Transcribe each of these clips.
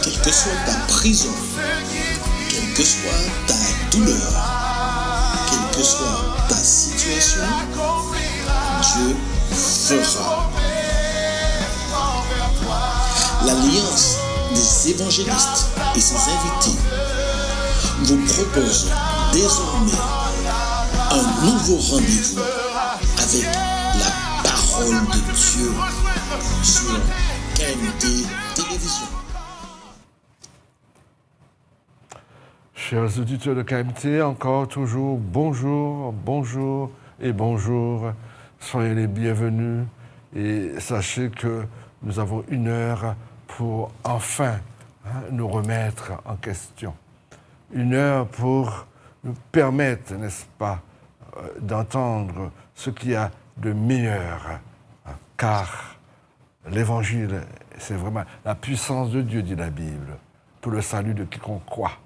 quelle que soit ta prison, quelle que soit ta douleur, quelle que soit ta situation, Dieu fera. L'Alliance des évangélistes et ses invités vous propose désormais un nouveau rendez-vous avec la parole de Dieu sur KMT Télévision. Chers auditeurs de KMT, encore toujours bonjour, bonjour et bonjour. Soyez les bienvenus et sachez que nous avons 1 heure pour enfin nous remettre en question. 1 heure pour nous permettre, n'est-ce pas, d'entendre ce qu'il y a de meilleur. Car l'Évangile, c'est vraiment la puissance de Dieu, dit la Bible, pour le salut de quiconque croit.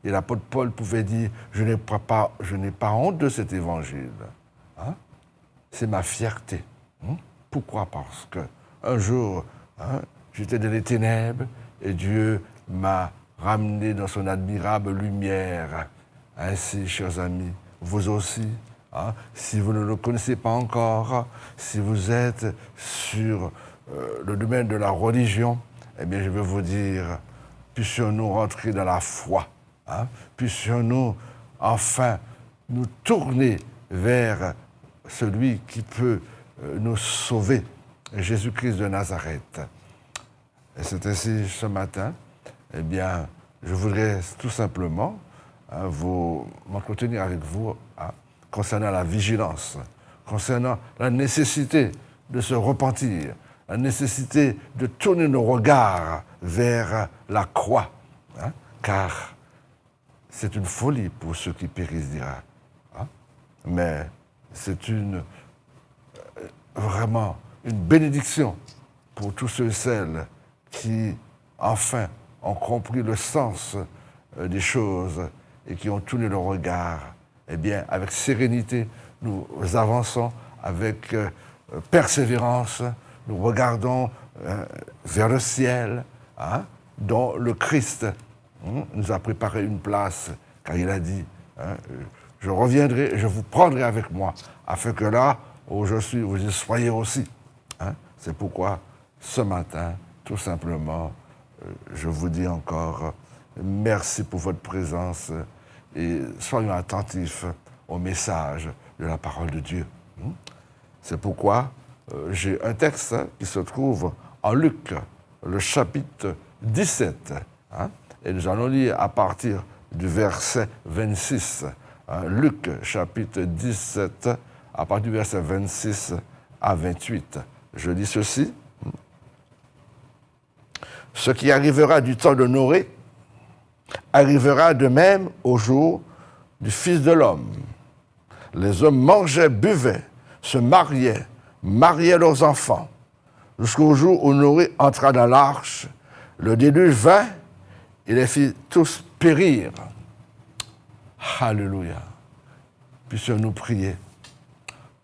Et l'apôtre Paul pouvait dire, je n'ai pas honte de cet Évangile. C'est ma fierté. Pourquoi? Parce qu'un jour, j'étais dans les ténèbres et Dieu m'a ramené dans son admirable lumière. Ainsi, chers amis, vous aussi, si vous ne le connaissez pas encore, si vous êtes sur le domaine de la religion, eh bien, je vais vous dire, puissions-nous rentrer dans la foi, puissions-nous enfin nous tourner vers celui qui peut nous sauver, Jésus-Christ de Nazareth. Et c'est ainsi ce matin, eh bien, je voudrais tout simplement m'entretenir avec vous concernant la vigilance, concernant la nécessité de se repentir, la nécessité de tourner nos regards vers la croix, car c'est une folie pour ceux qui périssent, dira. Mais c'est vraiment une bénédiction pour tous ceux et celles qui, enfin, ont compris le sens des choses et qui ont tourné le regard. Eh bien, avec sérénité, nous avançons, avec persévérance, nous regardons vers le ciel, dont le Christ nous a préparé une place, car il a dit, je reviendrai et je vous prendrai avec moi, afin que là où je suis, vous y soyez aussi. C'est pourquoi, ce matin, tout simplement, je vous dis encore merci pour votre présence et soyons attentifs au message de la parole de Dieu. C'est pourquoi j'ai un texte qui se trouve en Luc, le chapitre 17. Et nous allons lire à partir du verset 26. Luc, chapitre 17, à partir du verset 26 à 28. Je dis ceci. Ce qui arrivera du temps de Noé arrivera de même au jour du Fils de l'homme. Les hommes mangeaient, buvaient, se mariaient leurs enfants, jusqu'au jour où Noé entra dans l'arche. Le déluge vint et les fit tous périr. Alléluia. Puissions-nous prier.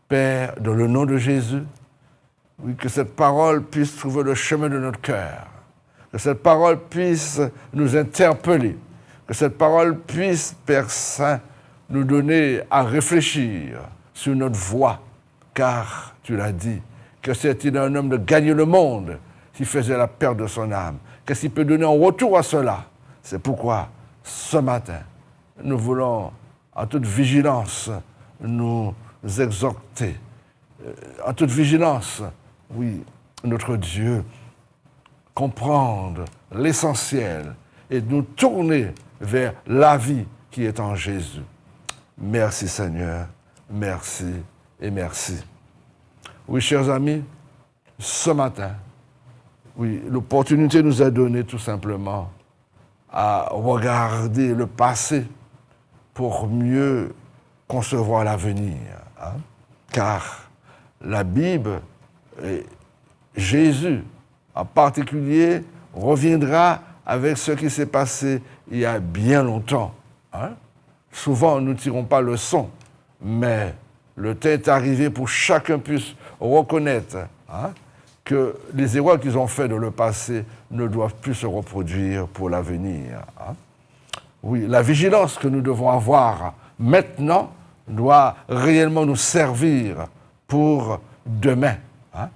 Père, dans le nom de Jésus, oui, que cette parole puisse trouver le chemin de notre cœur, que cette parole puisse nous interpeller, que cette parole puisse, Père Saint, nous donner à réfléchir sur notre voie, car tu l'as dit, que c'est-il un homme de gagner le monde s'il faisait la perte de son âme? Qu'est-ce qu'il peut donner en retour à cela? C'est pourquoi, ce matin, nous voulons, en toute vigilance, nous exhorter. En toute vigilance, oui, notre Dieu, comprendre l'essentiel et nous tourner vers la vie qui est en Jésus. Merci Seigneur, merci et merci. Oui, chers amis, ce matin, oui, l'opportunité nous est donnée tout simplement à regarder le passé pour mieux concevoir l'avenir. Car la Bible, et Jésus en particulier, reviendra avec ce qui s'est passé il y a bien longtemps. Souvent, nous ne tirons pas leçon, mais le temps est arrivé pour chacun puisse reconnaître que les erreurs qu'ils ont faites dans le passé ne doivent plus se reproduire pour l'avenir. Hein. Oui, la vigilance que nous devons avoir maintenant doit réellement nous servir pour demain, hein,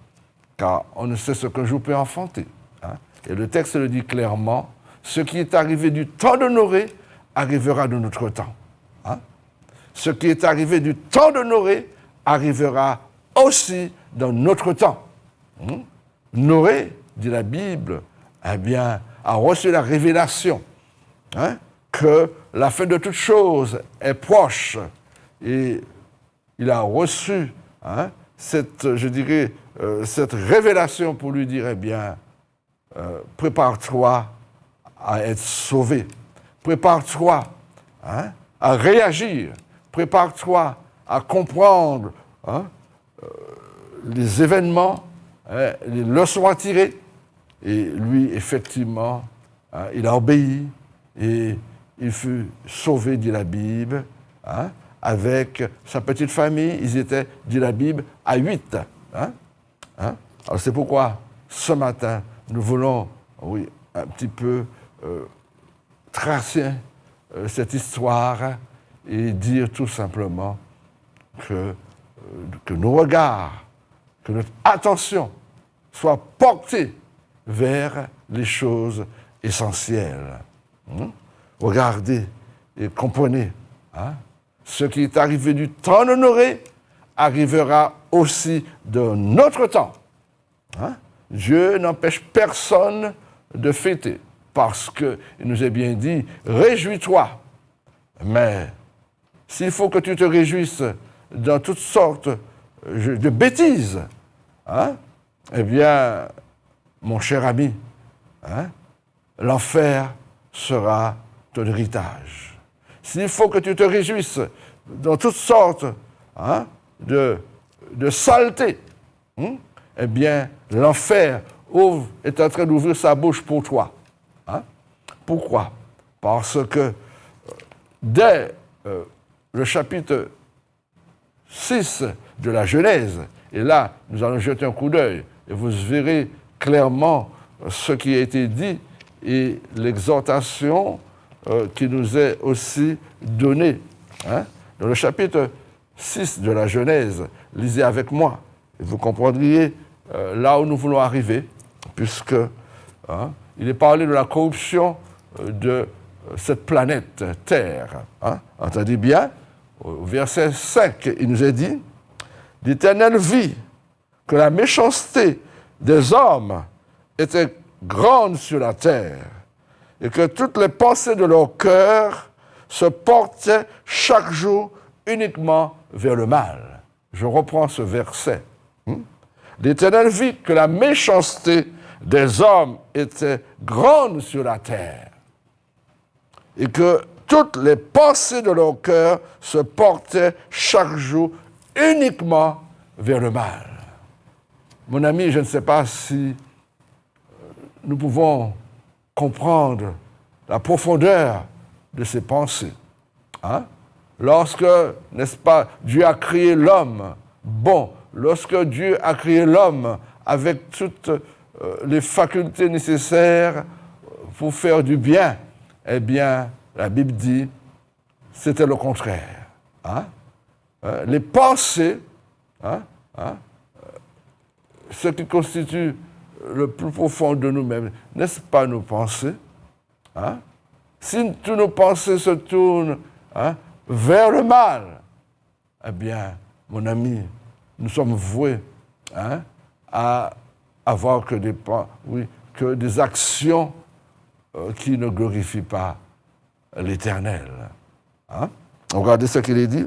car on ne sait ce qu'un jour peut enfanter. Hein. Et le texte le dit clairement, ce qui est arrivé du temps de Noé arrivera de notre temps. Hein. Ce qui est arrivé du temps de Noé arrivera aussi dans notre temps. Noé, dit la Bible, eh bien, a reçu la révélation, hein, que la fin de toute chose est proche. Et il a reçu, hein, cette révélation pour lui dire, eh bien, prépare-toi à être sauvé. Prépare-toi, hein, à réagir. Prépare-toi à comprendre, hein, les événements, hein, les leçons à tirer. Et lui, effectivement, hein, il a obéi et il fut sauvé, dit la Bible, hein, avec sa petite famille. Ils étaient, dit la Bible, à 8. Hein, hein. Alors c'est pourquoi, ce matin, nous voulons, oui, un petit peu tracer cette histoire et dire tout simplement que nos regards, que notre attention soit portée vers les choses essentielles. Regardez et comprenez, hein, ce qui est arrivé du temps de Noé arrivera aussi de notre temps. Hein? Dieu n'empêche personne de fêter, parce qu'il nous est bien dit, réjouis-toi. Mais s'il faut que tu te réjouisses dans toutes sortes de bêtises, hein, eh bien, mon cher ami, hein, l'enfer sera ton héritage. S'il faut que tu te réjouisses dans toutes sortes, hein, de saletés, eh bien, l'enfer est en train d'ouvrir sa bouche pour toi. Hein? Pourquoi? Parce que dès le chapitre 6 de la Genèse, et là, nous allons jeter un coup d'œil, et vous verrez clairement ce qui a été dit et l'exhortation qui nous est aussi donnée. Hein? Dans le chapitre 6 de la Genèse, lisez avec moi, et vous comprendriez là où nous voulons arriver, puisque hein, il est parlé de la corruption de cette planète Terre. Hein? Entendez bien, au verset 5, il nous est dit « L'Éternel vit que la méchanceté des hommes était grande sur la terre, et que toutes les pensées de leur cœur se portaient chaque jour uniquement vers le mal. » Je reprends ce verset. L'Éternel vit que la méchanceté des hommes était grande sur la terre, et que toutes les pensées de leur cœur se portaient chaque jour uniquement vers le mal. Mon ami, je ne sais pas si nous pouvons comprendre la profondeur de ces pensées. Hein? Lorsque, n'est-ce pas, Dieu a créé l'homme bon, lorsque Dieu a créé l'homme avec toutes les facultés nécessaires pour faire du bien, eh bien, la Bible dit, c'était le contraire. Hein? Les pensées, hein? Ce qui constitue le plus profond de nous-mêmes, n'est-ce pas nos pensées? Hein? Si toutes nos pensées se tournent, hein, vers le mal, eh bien, mon ami, nous sommes voués, hein, à avoir que des actions qui ne glorifient pas l'Éternel. Hein? Regardez ce qu'il est dit.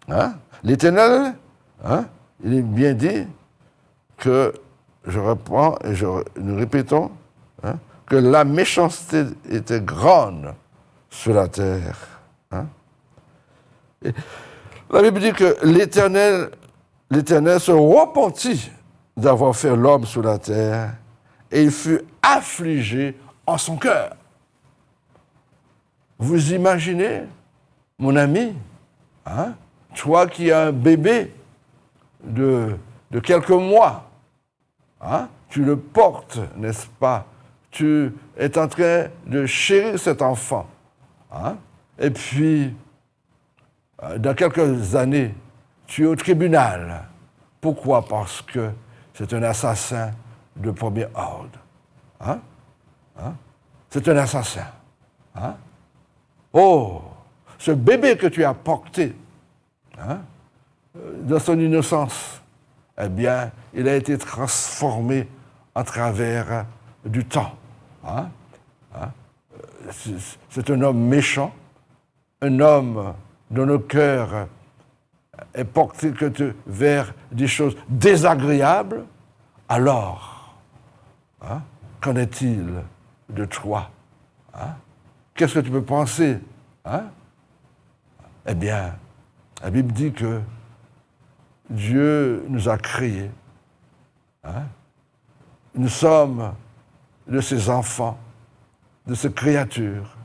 Hein? L'Éternel, hein, il est bien dit que, je reprends et nous répétons, hein, que la méchanceté était grande sur la terre. Hein? Et la Bible dit que l'Éternel se repentit d'avoir fait l'homme sur la terre et il fut affligé en son cœur. Vous imaginez, mon ami, hein, toi qui as un bébé de quelques mois, Hein? Tu le portes, n'est-ce pas? Tu es en train de chérir cet enfant. Hein? Et puis, dans quelques années, tu es au tribunal. Pourquoi? Parce que c'est un assassin de premier ordre. Hein? Hein? C'est un assassin. Hein? Oh, ce bébé que tu as porté, hein, dans son innocence, eh bien, il a été transformé à travers du temps. Hein? Hein? C'est un homme méchant, un homme dont le cœur est porté vers des choses désagréables. Alors, hein, qu'en est-il de toi? Hein? Qu'est-ce que tu peux penser? Hein? Eh bien, la Bible dit que Dieu nous a créés. Hein? Nous sommes de ces enfants, de ces créatures,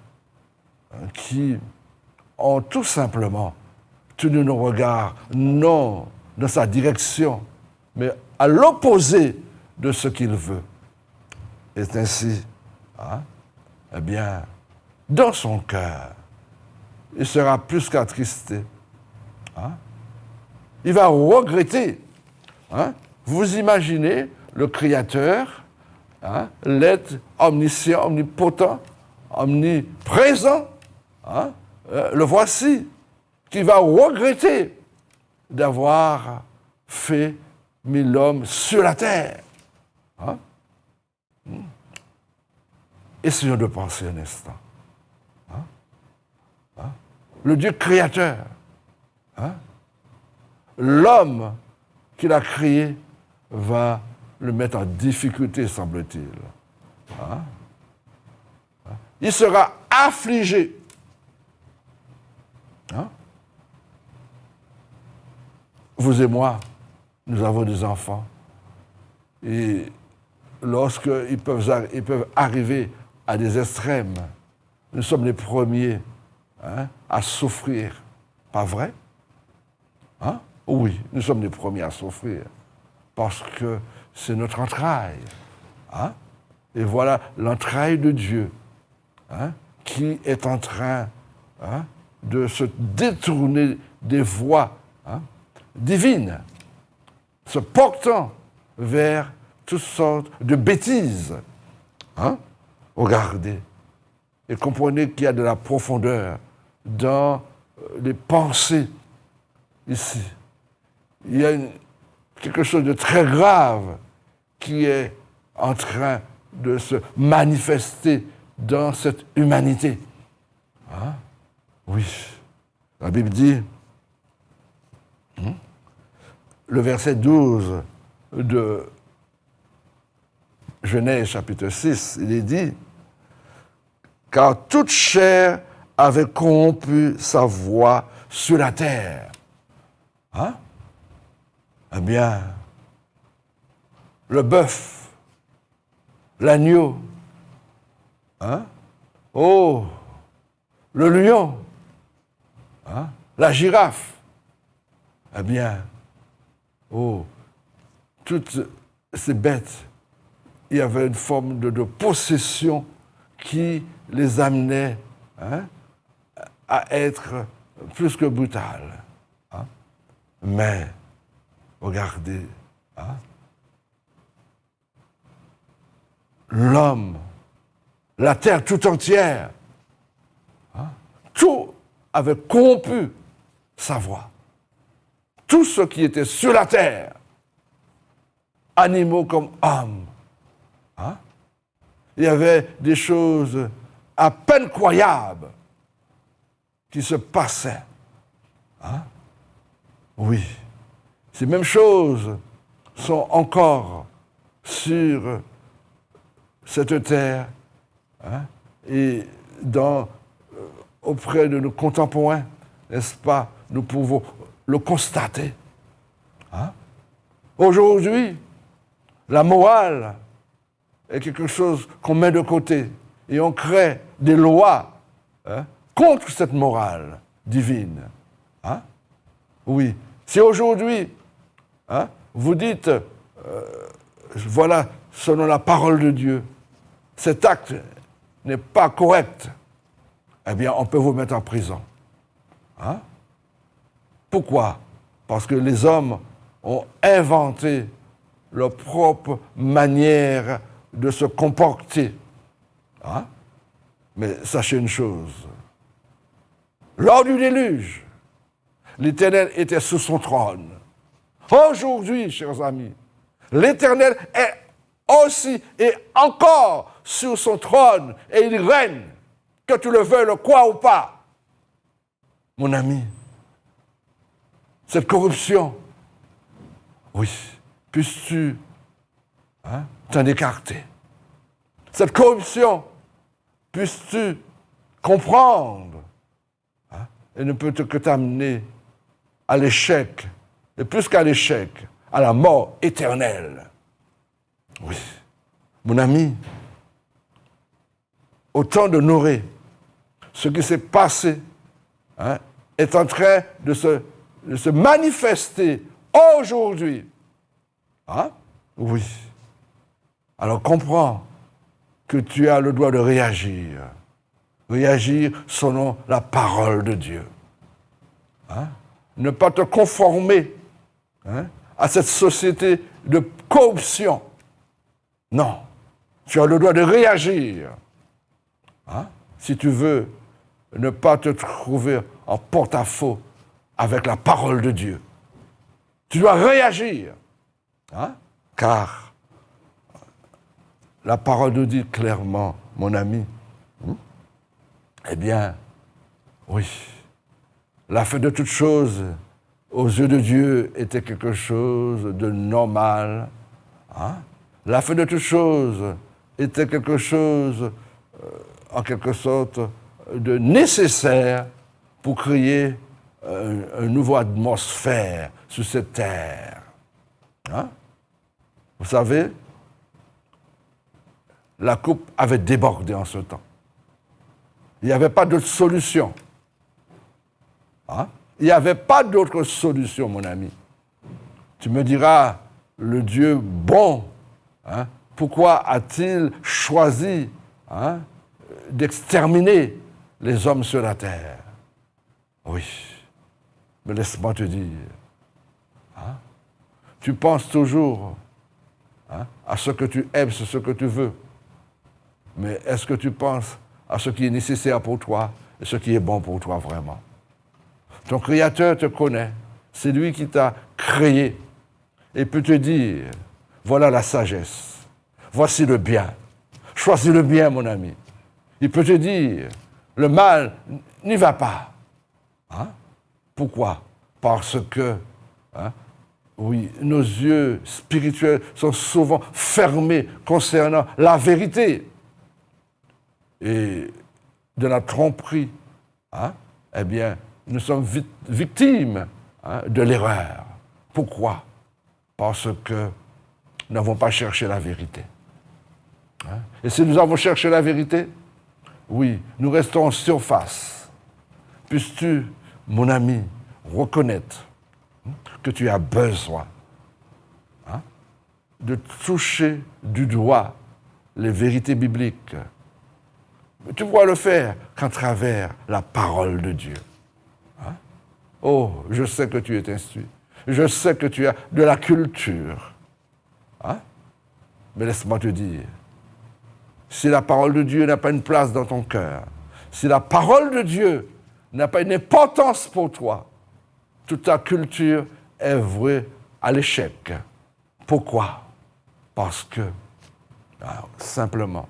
hein, qui ont tout simplement tenu nos regards, non dans sa direction, mais à l'opposé de ce qu'il veut. Et c'est ainsi, hein, eh bien, dans son cœur, il sera plus qu'attristé. Hein? Il va regretter. Hein? Vous imaginez le Créateur, hein, l'être omniscient, omnipotent, omniprésent, hein, le voici, qui va regretter d'avoir fait mis l'homme sur la terre. Hein? Essayons de penser un instant. Hein? Hein? Le Dieu créateur, hein? L'homme qu'il a créé va le mettre en difficulté, semble-t-il. Hein? Hein? Il sera affligé. Hein? Vous et moi, nous avons des enfants. Et lorsqu'ils peuvent arriver à des extrêmes, nous sommes les premiers, hein, à souffrir. Pas vrai? Hein? Oui, nous sommes les premiers à souffrir. Parce que c'est notre entraille. Hein? Et voilà l'entraille de Dieu, hein, qui est en train, hein, de se détourner des voies, hein, divines, se portant vers toutes sortes de bêtises. Hein? Regardez et comprenez qu'il y a de la profondeur dans les pensées ici. Il y a quelque chose de très grave qui est en train de se manifester dans cette humanité. Hein? Oui, la Bible dit, le verset 12 de Genèse chapitre 6, il est dit, car toute chair avait corrompu sa voix sur la terre. Hein? Eh bien, le bœuf, l'agneau, hein? Oh, le lion, hein? La girafe, eh bien, oh, toutes ces bêtes, il y avait une forme de possession qui les amenait, hein, à être plus que brutales. Hein? Mais, regardez, hein, l'homme, la terre tout entière, hein, tout avait corrompu sa voix. Tout ce qui était sur la terre, animaux comme hommes, hein, il y avait des choses à peine croyables qui se passaient. Hein? Oui, ces mêmes choses sont encore sur cette terre, hein, et auprès de nos contemporains, n'est-ce pas, nous pouvons le constater. Hein? Aujourd'hui, la morale est quelque chose qu'on met de côté et on crée des lois, hein, contre cette morale divine. Hein? Oui, si aujourd'hui, hein, vous dites voilà, selon la parole de Dieu, cet acte n'est pas correct, eh bien, on peut vous mettre en prison. Hein? Pourquoi? Parce que les hommes ont inventé leur propre manière de se comporter. Hein? Mais sachez une chose, lors du déluge, l'Éternel était sur son trône. Aujourd'hui, chers amis, l'Éternel est aussi et encore sur son trône et il règne, que tu le veuilles, le crois ou pas. Mon ami, cette corruption, oui, puisses-tu t'en écarter. Cette corruption, puisses-tu comprendre, elle ne peut que t'amener à l'échec, et plus qu'à l'échec, à la mort éternelle. Oui, mon ami, au temps de Noé, ce qui s'est passé est en train de se manifester aujourd'hui. Hein? Oui. Alors comprends que tu as le droit de réagir. Réagir selon la parole de Dieu. Hein? Ne pas te conformer à cette société de corruption. Non. Tu as le droit de réagir. Hein? Si tu veux ne pas te trouver en porte-à-faux avec la parole de Dieu. Tu dois réagir. Hein? Car la parole nous dit clairement, mon ami, eh bien, oui, la fin de toute chose, aux yeux de Dieu, était quelque chose de normal. Hein? La fin de toute chose était quelque chose, en quelque sorte, de nécessaire pour créer une nouvelle atmosphère sur cette terre. Hein? Vous savez, la coupe avait débordé en ce temps. Il n'y avait pas d'autre solution. Hein? Il n'y avait pas d'autre solution, mon ami. Tu me diras, le Dieu bon, pourquoi a-t-il choisi d'exterminer les hommes sur la terre? Oui, mais laisse-moi te dire, tu penses toujours à ce que tu aimes, ce que tu veux, mais est-ce que tu penses à ce qui est nécessaire pour toi et ce qui est bon pour toi vraiment? Ton Créateur te connaît, c'est lui qui t'a créé et peut te dire, voilà la sagesse, voici le bien, choisis le bien, mon ami. Il peut te dire, le mal n'y va pas. Pourquoi? Parce que, oui, nos yeux spirituels sont souvent fermés concernant la vérité. Et de la tromperie, eh bien, nous sommes victimes de l'erreur. Pourquoi? Parce que nous n'avons pas cherché la vérité. Et si nous avons cherché la vérité, oui, nous restons en surface. Puisses-tu, mon ami, reconnaître que tu as besoin de toucher du doigt les vérités bibliques. Tu pourras le faire qu'à travers la parole de Dieu. Oh, je sais que tu es instruit. Je sais que tu as de la culture. Mais laisse-moi te dire, si la parole de Dieu n'a pas une place dans ton cœur, si la parole de Dieu n'a pas une importance pour toi, toute ta culture est vouée à l'échec. Pourquoi? Parce que, simplement,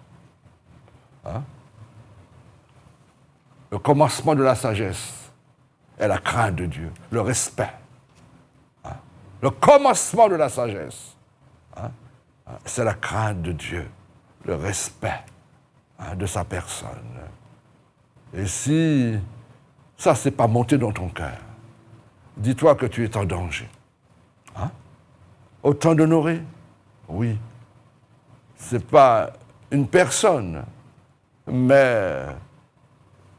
le commencement de la sagesse est la crainte de Dieu, le respect. Le commencement de la sagesse, c'est la crainte de Dieu, le respect de sa personne. Et si ça, c'est pas monté dans ton cœur, dis-toi que tu es en danger. Au temps de Noé, oui, c'est pas une personne, mais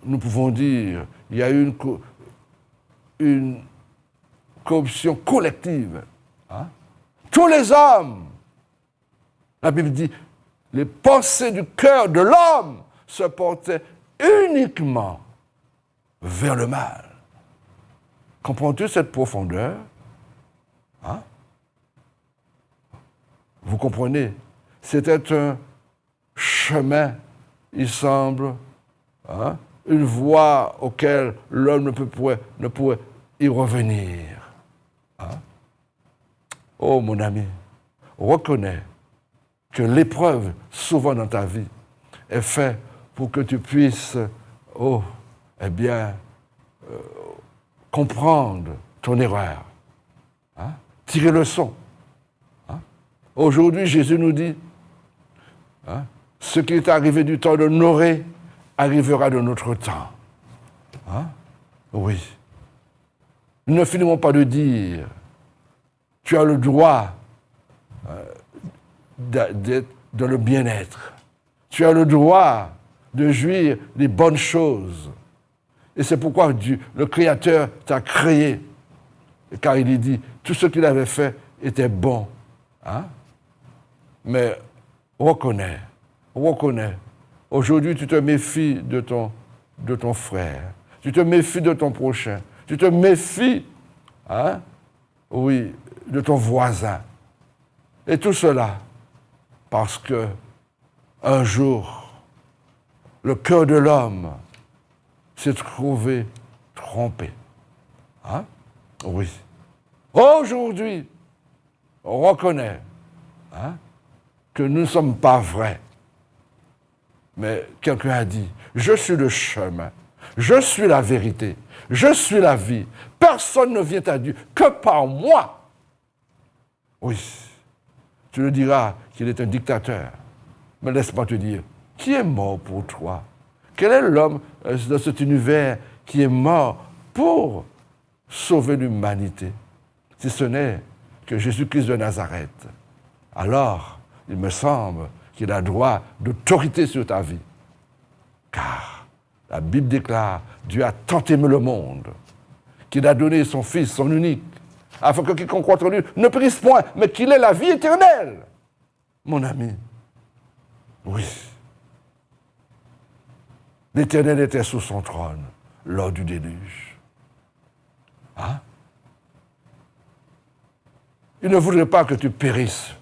nous pouvons dire il y a eu une corruption collective. Tous les hommes La Bible dit, les pensées du cœur de l'homme se portaient uniquement vers le mal. Comprends-tu cette profondeur? Hein? Vous comprenez? C'était un chemin, il semble, hein, une voie auquel l'homme ne pouvait y revenir. Hein? Oh mon ami, reconnais que l'épreuve, souvent dans ta vie, est faite pour que tu puisses, comprendre ton erreur, hein? Tirer leçon. Hein? Aujourd'hui, Jésus nous dit, hein, ce qui est arrivé du temps de Noé arrivera de notre temps. Hein? Oui. Nous ne finirons pas de dire, tu as le droit d'être dans le bien-être. Tu as le droit de jouir des bonnes choses. Et c'est pourquoi Dieu, le Créateur, t'a créé. Car il dit, tout ce qu'il avait fait était bon. Hein? Mais reconnais. Aujourd'hui, tu te méfies de ton frère. Tu te méfies de ton prochain. Tu te méfies, hein? Oui, de ton voisin. Et tout cela parce que un jour, le cœur de l'homme s'est trouvé trompé. Hein? Oui. Aujourd'hui, on reconnaît, hein, que nous ne sommes pas vrais. Mais quelqu'un a dit, je suis le chemin, je suis la vérité, je suis la vie. Personne ne vient à Dieu que par moi. Oui, tu le diras qu'il est un dictateur. Mais laisse-moi te dire, qui est mort pour toi? Quel est l'homme dans cet univers qui est mort pour sauver l'humanité? Si ce n'est que Jésus-Christ de Nazareth. Alors, il me semble qu'il a droit d'autorité sur ta vie. Car la Bible déclare, Dieu a tant aimé le monde qu'il a donné son Fils, son unique, afin que quiconque croit en lui ne périsse point, mais qu'il ait la vie éternelle. Mon ami, oui. L'Éternel était sous son trône lors du déluge. Hein? Il ne voudrait pas que tu périsses,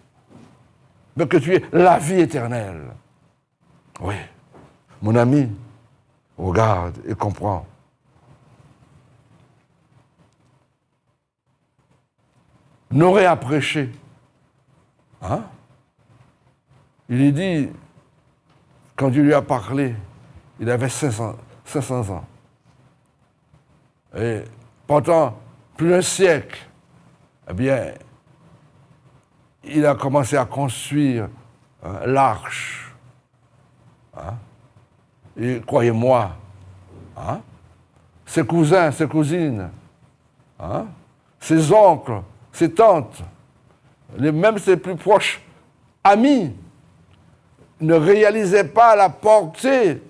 mais que tu aies la vie éternelle. Oui. Mon ami, regarde et comprends. Noé a prêché. Hein? Il est dit, quand Dieu lui a parlé, il avait 500 ans. Et pendant plus d'un siècle, eh bien, il a commencé à construire l'arche. Hein? Et croyez-moi, hein? Ses cousins, ses cousines, hein? Ses oncles, ses tantes, même ses plus proches amis, ne réalisaient pas la portée,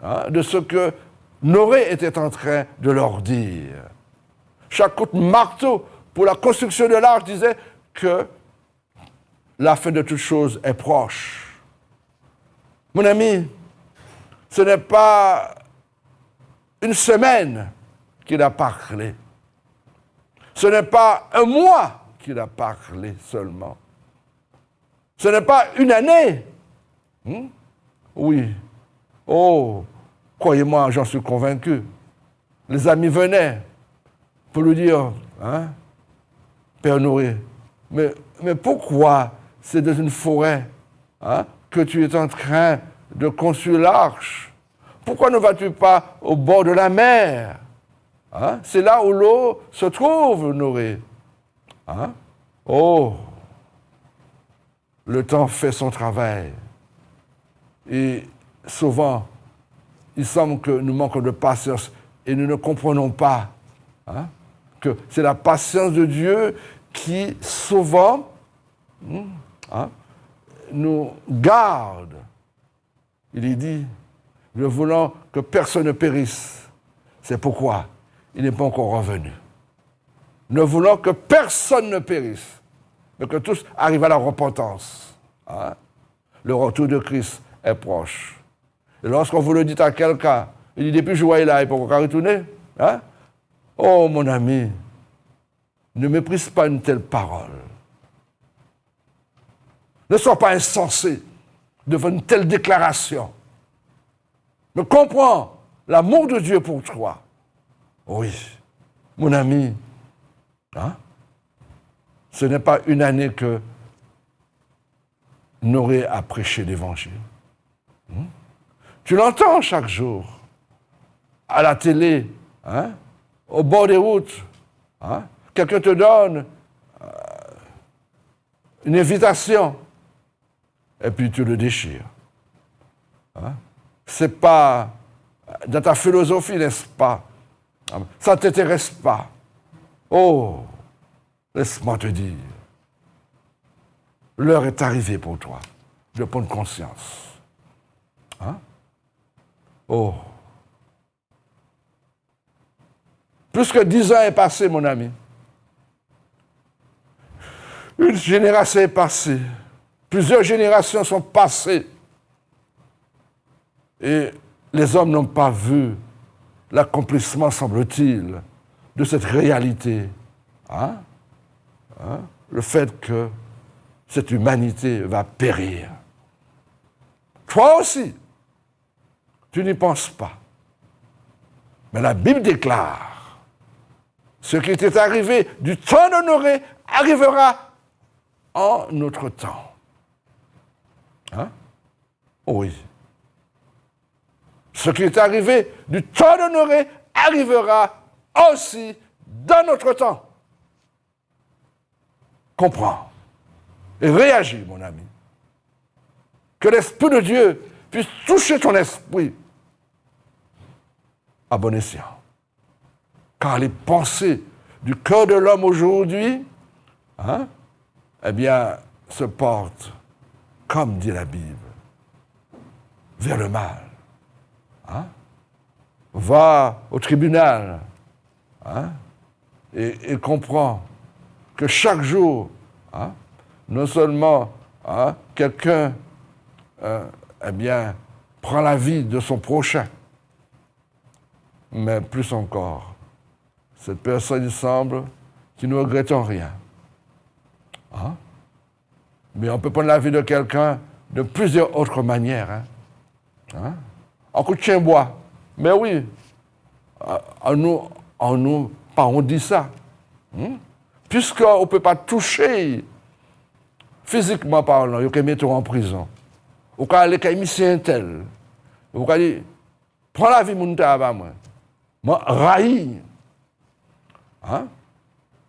hein, de ce que Noé était en train de leur dire. Chaque coup de marteau pour la construction de l'arche disait que la fin de toute chose est proche. Mon ami, ce n'est pas une semaine qu'il a parlé. Ce n'est pas un mois qu'il a parlé seulement. Ce n'est pas une année. Oui. Oh, croyez-moi, j'en suis convaincu. Les amis venaient pour lui dire, hein, Père Noé, mais pourquoi c'est dans une forêt, hein, que tu es en train de construire l'arche? Pourquoi ne vas-tu pas au bord de la mer? Hein? C'est là où l'eau se trouve, Noé. Hein? Oh, le temps fait son travail. Et souvent, il semble que nous manquons de patience et nous ne comprenons pas, hein, que c'est la patience de Dieu qui, souvent, hein, nous garde. Il est dit, nous voulons que personne ne périsse. C'est pourquoi il n'est pas encore revenu. Nous voulons que personne ne périsse, mais que tous arrivent à la repentance. Hein? Le retour de Christ est proche. Et lorsqu'on vous le dit à quelqu'un, il dit, depuis que je vois là, il peut encore retourner. Hein? Oh, mon ami, ne méprise pas une telle parole. Ne sois pas insensé devant une telle déclaration. Mais comprends l'amour de Dieu pour toi. Oui, mon ami, hein? Ce n'est pas une année que Noré a prêché l'Évangile. Tu l'entends chaque jour, à la télé, hein? Au bord des routes. Hein? Quelqu'un te donne une invitation, et puis tu le déchires. Hein? C'est pas dans ta philosophie, n'est-ce pas? Ça ne t'intéresse pas. Oh, laisse-moi te dire, l'heure est arrivée pour toi de prendre conscience. Hein? Oh. Plus que 10 ans est passé, mon ami. Une génération est passée. Plusieurs générations sont passées. Et les hommes n'ont pas vu l'accomplissement, semble-t-il, de cette réalité. Hein? Hein? Le fait que cette humanité va périr. Toi aussi, tu n'y penses pas. Mais la Bible déclare, ce qui était arrivé du temps de Noé arrivera en notre temps. Hein? Oui. Ce qui est arrivé du temps de Noé arrivera aussi dans notre temps. Comprends et réagis, mon ami. Que l'Esprit de Dieu puisse toucher ton esprit à bon escient. Car les pensées du cœur de l'homme aujourd'hui, hein, eh bien, se portent, comme dit la Bible, vers le mal. Hein? Va au tribunal, hein, et comprend que chaque jour, hein, non seulement hein, quelqu'un eh bien, prend la vie de son prochain, mais plus encore, cette personne, il semble, qui ne regrette rien. Hein? Mais on peut prendre la vie de quelqu'un de plusieurs autres manières. Hein? Hein? En coup de chien bois. Mais oui, en nous, pas on dit ça. Puisqu'on ne peut pas toucher, physiquement parlant, il faut mettre en prison. Ou quand il y a un tel, ou quand il prends la vie de mon tabac, moi, raï. Hein?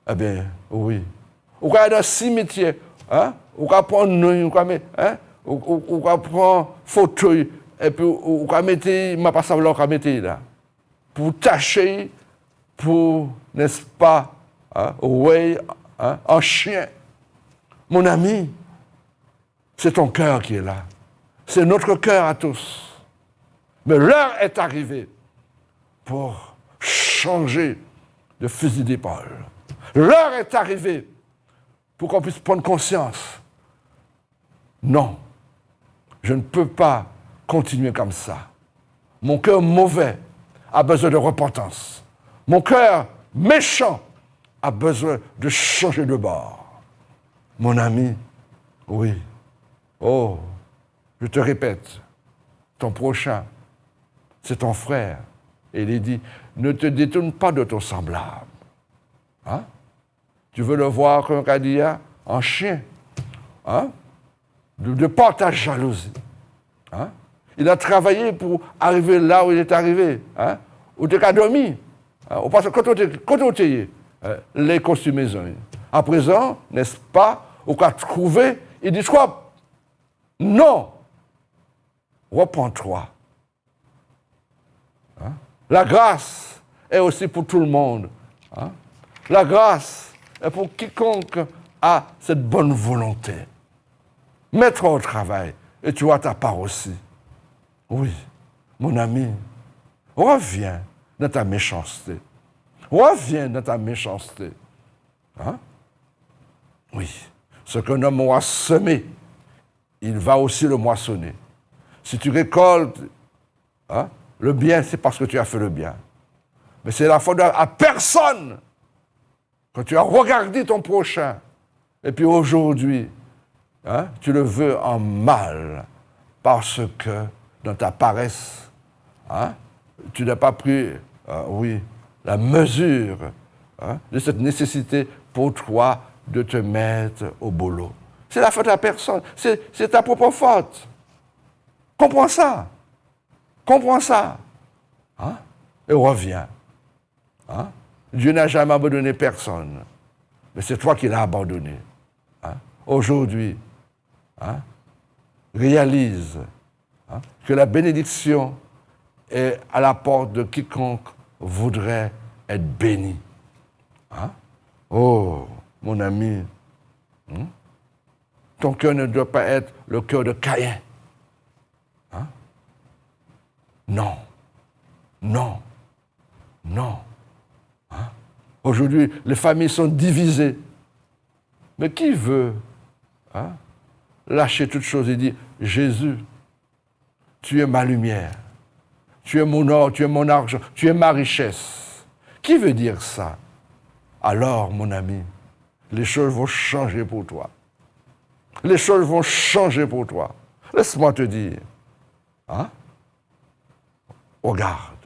Eh bien, oui. Ou quand il y a un cimetière, hein? Ou quand prend nous, ou quand prend fauteuil, et puis ou quand mettre, m'a pas savoir qu'on mettre là, pour tâcher, pour, n'est-ce pas, hein? Ouais, hein? En chien. Mon ami, c'est ton cœur qui est là. C'est notre cœur à tous. Mais l'heure est arrivée pour changer de fusil d'épaule. L'heure est arrivée pour qu'on puisse prendre conscience. Non, je ne peux pas continuer comme ça. Mon cœur mauvais a besoin de repentance. Mon cœur méchant a besoin de changer de bord. Mon ami, oui. Oh, je te répète, ton prochain, c'est ton frère. Et il dit, ne te détourne pas de ton semblable. Hein? Tu veux le voir, comme on dit, en chien. Hein? De par ta jalousie. Hein? Il a travaillé pour arriver là où il est arrivé. Hein? Où tu as dormi. Hein? Parce que quand on t'est les costumes, à présent, n'est-ce pas, on a trouvé, il dit quoi? Non. Reprends-toi. Hein? La grâce est aussi pour tout le monde. Hein? La grâce est pour quiconque a cette bonne volonté. Mets-toi au travail et tu as ta part aussi. Oui, mon ami, reviens dans ta méchanceté. Reviens dans ta méchanceté. Hein? Oui, ce qu'un homme aura semé, il va aussi le moissonner. Si tu récoltes le bien, c'est parce que tu as fait le bien. Mais c'est la faute à personne quand tu as regardé ton prochain. Et puis aujourd'hui, tu le veux en mal parce que dans ta paresse, tu n'as pas pris, la mesure de cette nécessité pour toi de te mettre au boulot. C'est la faute de la personne. C'est ta propre faute. Comprends ça. Comprends ça. Et reviens. Dieu n'a jamais abandonné personne. Mais c'est toi qui l'as abandonné. Aujourd'hui, réalise que la bénédiction est à la porte de quiconque voudrait être béni. Oh, mon ami, ton cœur ne doit pas être le cœur de Caïn. Non, non, non. Aujourd'hui, les familles sont divisées. Mais qui veut lâcher toute chose et dire, Jésus, tu es ma lumière, tu es mon or, tu es mon argent, tu es ma richesse. Qui veut dire ça? Alors, mon ami, les choses vont changer pour toi. Les choses vont changer pour toi. Laisse-moi te dire. Regarde.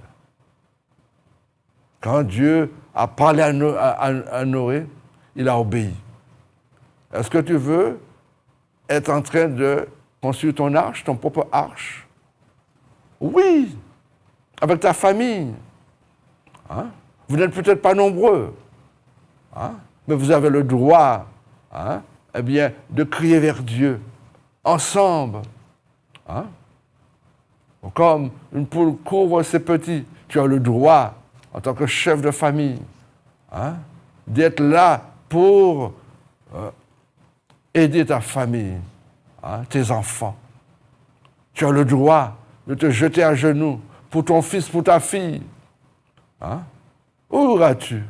Quand Dieu a parlé à Noé, il a obéi. Est-ce que tu veux être en train de construire ton arche, ton propre arche? Oui, avec ta famille. Vous n'êtes peut-être pas nombreux, mais vous avez le droit de crier vers Dieu, ensemble. Comme une poule couvre ses petits, tu as le droit, en tant que chef de famille, d'être là pour aider ta famille, tes enfants. Tu as le droit de te jeter à genoux pour ton fils, pour ta fille. Où iras-tu?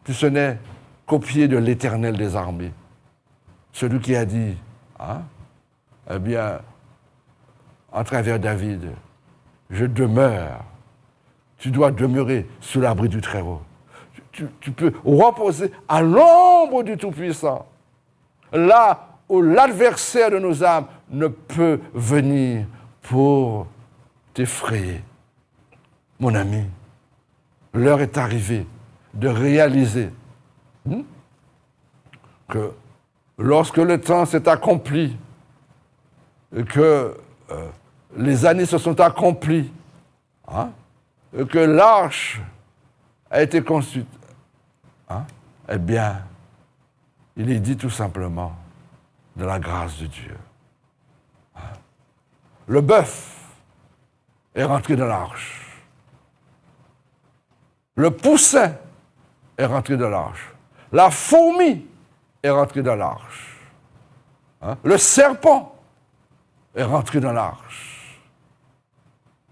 Puis ce n'est qu'au pied de l'Éternel des armées. Celui qui a dit, en travers David, je demeure. Tu dois demeurer sous l'abri du Très-Haut. Tu peux reposer à l'ombre du Tout-Puissant. Là où l'adversaire de nos âmes ne peut venir pour t'effrayer. Mon ami, l'heure est arrivée de réaliser que lorsque le temps s'est accompli, et que les années se sont accomplies, et que l'arche a été construite, eh bien, il est dit tout simplement de la grâce de Dieu. Le bœuf est rentré dans l'arche. Le poussin est rentré dans l'arche. La fourmi est rentrée dans l'arche. Le serpent est rentré dans l'arche.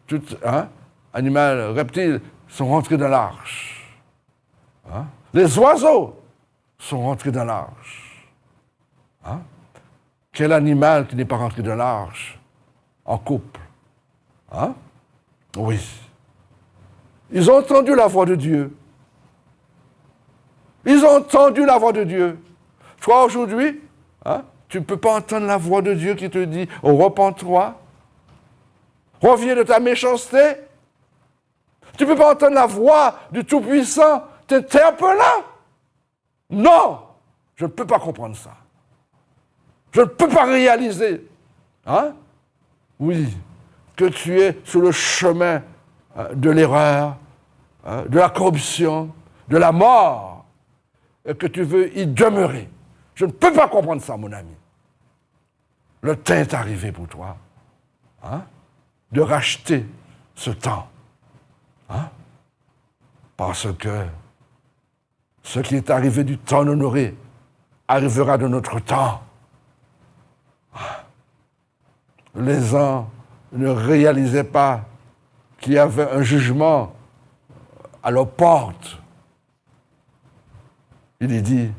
Tout animal, reptiles sont rentrés dans l'arche. Les oiseaux sont rentrés dans l'arche. Quel animal qui n'est pas rentré dans l'arche en couple? Oui. Ils ont entendu la voix de Dieu. Ils ont entendu la voix de Dieu. Toi, aujourd'hui, tu ne peux pas entendre la voix de Dieu qui te dit « Repens-toi, reviens de ta méchanceté ». Tu ne peux pas entendre la voix du Tout-Puissant t'interpellant. Non, je ne peux pas comprendre ça. Je ne peux pas réaliser, oui, que tu es sur le chemin de l'erreur, de la corruption, de la mort, et que tu veux y demeurer. Je ne peux pas comprendre ça, mon ami. Le temps est arrivé pour toi de racheter ce temps. Parce que ce qui est arrivé du temps de Noé arrivera de notre temps. Les gens ne réalisaient pas qu'il y avait un jugement à leur porte. Il est dit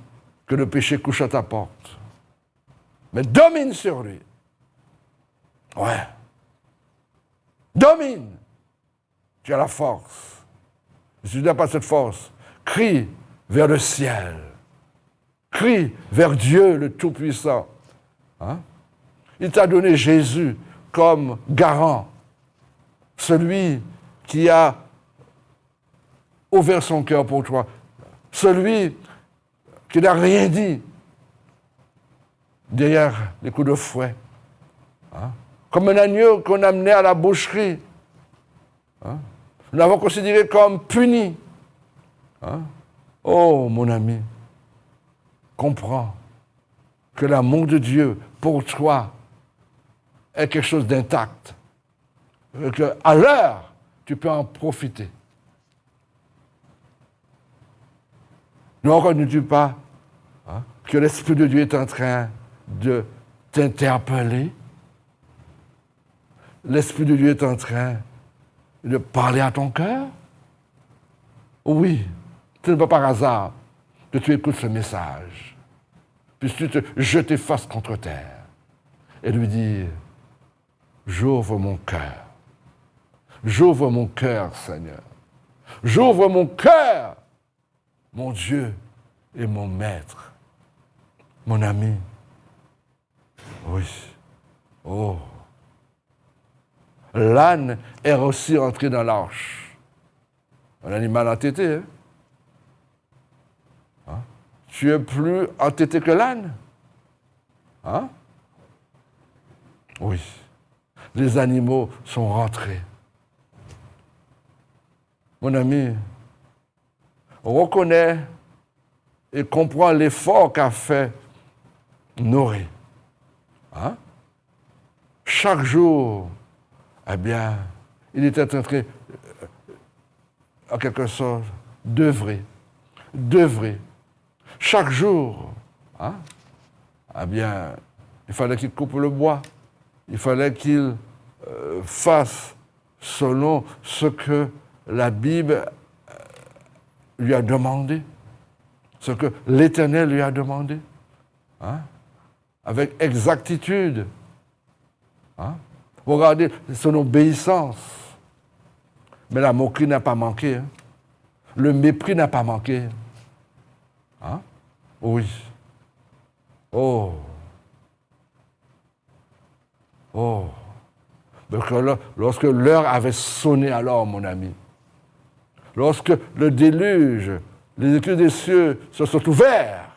que le péché couche à ta porte. mais domine sur lui. Ouais. Domine. Tu as la force. Si tu n'as pas cette force, crie vers le ciel. Crie vers Dieu le Tout-Puissant. Hein? Il t'a donné Jésus comme garant. Celui qui a ouvert son cœur pour toi. Celui qui n'a rien dit derrière les coups de fouet. Hein? Comme un agneau qu'on amenait à la boucherie. Hein? Nous l'avons considéré comme puni. Hein? Oh, mon ami, comprends que l'amour de Dieu pour toi est quelque chose d'intact. Qu'à l'heure, tu peux en profiter. Ne reconnais-tu pas que l'Esprit de Dieu est en train de t'interpeller? L'Esprit de Dieu est en train de parler à ton cœur? Oui, ce n'est pas par hasard que tu écoutes ce message. Puis tu te jeter face contre terre et lui dire, j'ouvre mon cœur. J'ouvre mon cœur, Seigneur. J'ouvre mon cœur, mon Dieu et mon Maître. Mon ami. Oui. Oh. L'âne est aussi entré dans l'arche. Un animal entêté, hein? Hein? Tu es plus entêté que l'âne? Hein? Oui. Les animaux sont rentrés. Mon ami, reconnais et comprends l'effort qu'a fait Noé. Hein? Chaque jour, eh bien, il était en train, en quelque sorte, d'œuvrer. Chaque jour, hein? Eh bien, il fallait qu'il coupe le bois. Il fallait qu'il fasse selon ce que la Bible lui a demandé, ce que l'Éternel lui a demandé, hein? Avec exactitude. Hein? Regardez son obéissance. Mais la moquerie n'a pas manqué. Hein? Le mépris n'a pas manqué. Hein? Oui. Oh. Oh. Donc, lorsque l'heure avait sonné alors, mon ami, lorsque le déluge, les écluses des cieux se sont ouverts,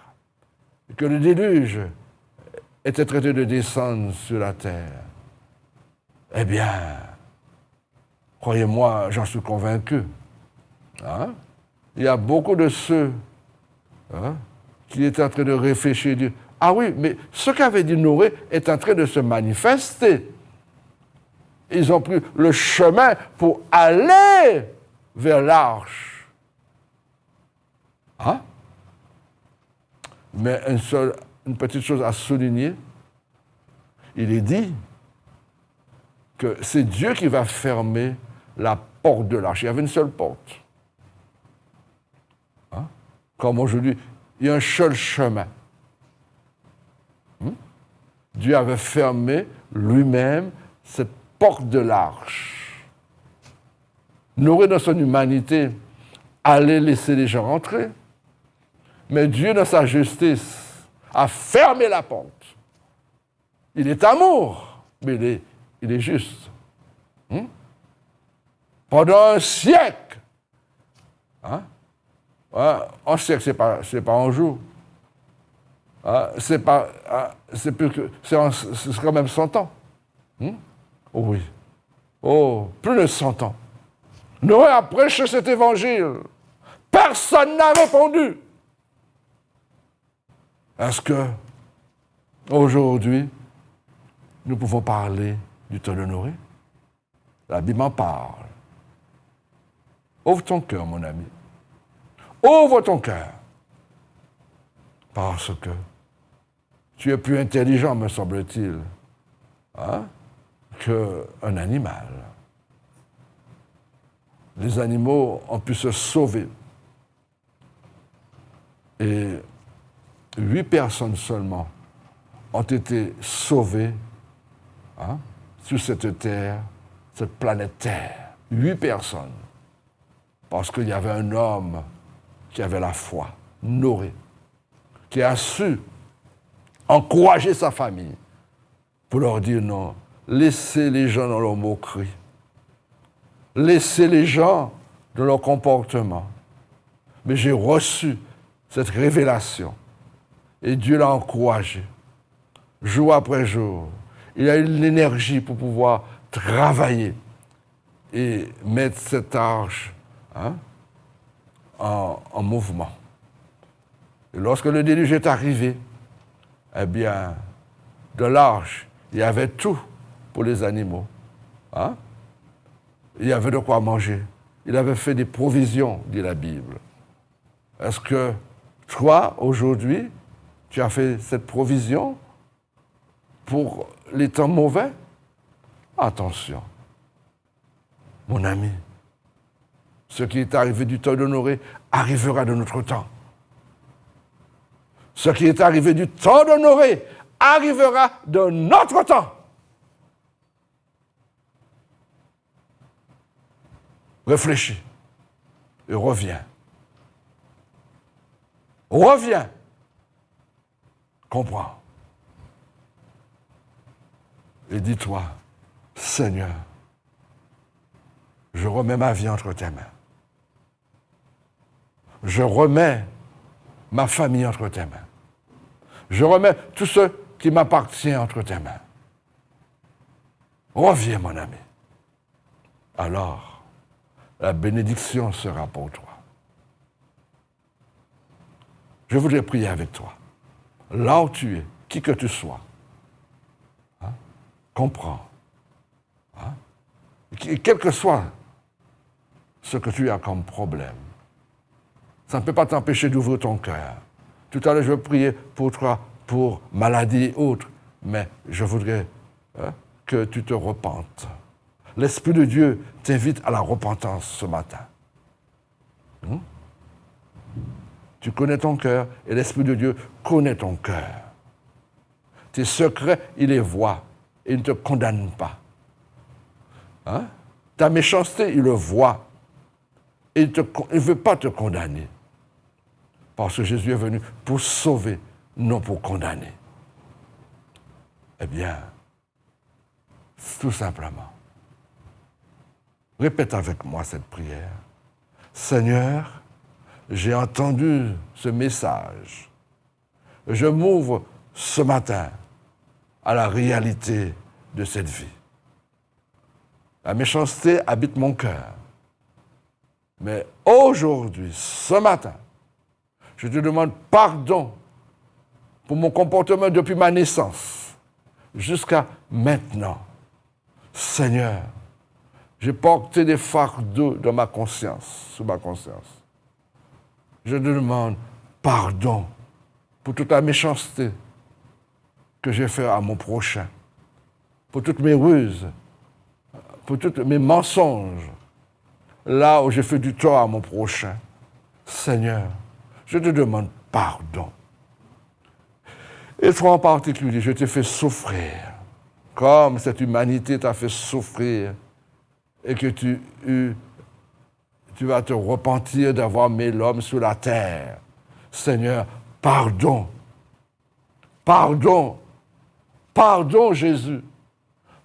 et que le déluge était traité de descendre sur la terre, eh bien, croyez-moi, j'en suis convaincu. Hein? Il y a beaucoup de ceux qui étaient en train de réfléchir, dire, ah oui, mais ce qu'avait dit Noé est en train de se manifester. Ils ont pris le chemin pour aller vers l'arche. Hein? Mais une petite chose à souligner, il est dit que c'est Dieu qui va fermer la porte de l'arche. Il y avait une seule porte. Hein? Comme aujourd'hui, il y a un seul chemin. Dieu avait fermé lui-même cette porte de l'arche. Noé, dans son humanité, allait laisser les gens rentrer. Mais Dieu, dans sa justice, a fermé la porte. Il est amour, mais il est juste. Pendant un siècle, hein? Un siècle, c'est pas un jour. C'est quand même 100 ans. Oh oui. Oh, plus de 100 ans. Noé a prêché cet évangile. Personne n'a répondu. Est-ce que, aujourd'hui, nous pouvons parler du temps de Noé? La Bible en parle. Ouvre ton cœur, mon ami. Ouvre ton cœur. Parce que tu es plus intelligent, me semble-t-il, qu'un animal. Les animaux ont pu se sauver. Et 8 personnes seulement ont été sauvés sur cette terre, cette planète Terre. 8 personnes. Parce qu'il y avait un homme qui avait la foi, Noé, qui a su encourager sa famille pour leur dire non, laissez les gens dans leur moquerie, laissez les gens dans leur comportement. Mais j'ai reçu cette révélation et Dieu l'a encouragé, jour après jour. Il a eu l'énergie pour pouvoir travailler et mettre cette arche en mouvement. Et lorsque le déluge est arrivé, eh bien, de l'arche, il y avait tout pour les animaux. Il y avait de quoi manger. Il avait fait des provisions, dit la Bible. Est-ce que toi, aujourd'hui, tu as fait cette provision pour les temps mauvais? Attention, mon ami, ce qui est arrivé du temps de Noé arrivera de notre temps. Ce qui est arrivé du temps de Noé arrivera de notre temps. Réfléchis et reviens. Reviens. Comprends. Et dis-toi, Seigneur, je remets ma vie entre tes mains. Je remets ma famille entre tes mains. Je remets tout ce qui m'appartient entre tes mains. Reviens, mon ami. Alors, la bénédiction sera pour toi. Je voudrais prier avec toi. Là où tu es, qui que tu sois, comprends. Quel que soit ce que tu as comme problème, ça ne peut pas t'empêcher d'ouvrir ton cœur. Tout à l'heure, je vais prier pour toi, pour maladie et autres, mais je voudrais que tu te repentes. L'Esprit de Dieu t'invite à la repentance ce matin. Tu connais ton cœur et l'Esprit de Dieu connaît ton cœur. Tes secrets, il les voit et il ne te condamne pas. Ta méchanceté, il le voit et il ne veut pas te condamner. Parce que Jésus est venu pour sauver, non pour condamner. Eh bien, tout simplement, répète avec moi cette prière. Seigneur, j'ai entendu ce message. Je m'ouvre ce matin à la réalité de cette vie. La méchanceté habite mon cœur. Mais aujourd'hui, ce matin, je te demande pardon pour mon comportement depuis ma naissance jusqu'à maintenant. Seigneur, j'ai porté des fardeaux dans ma conscience, sous ma conscience. Je te demande pardon pour toute la méchanceté que j'ai faite à mon prochain, pour toutes mes ruses, pour tous mes mensonges, là où j'ai fait du tort à mon prochain. Seigneur, je te demande pardon. Et toi en particulier, je t'ai fait souffrir, comme cette humanité t'a fait souffrir, et que tu vas te repentir d'avoir mis l'homme sur la terre. Seigneur, pardon. Pardon. Pardon, Jésus.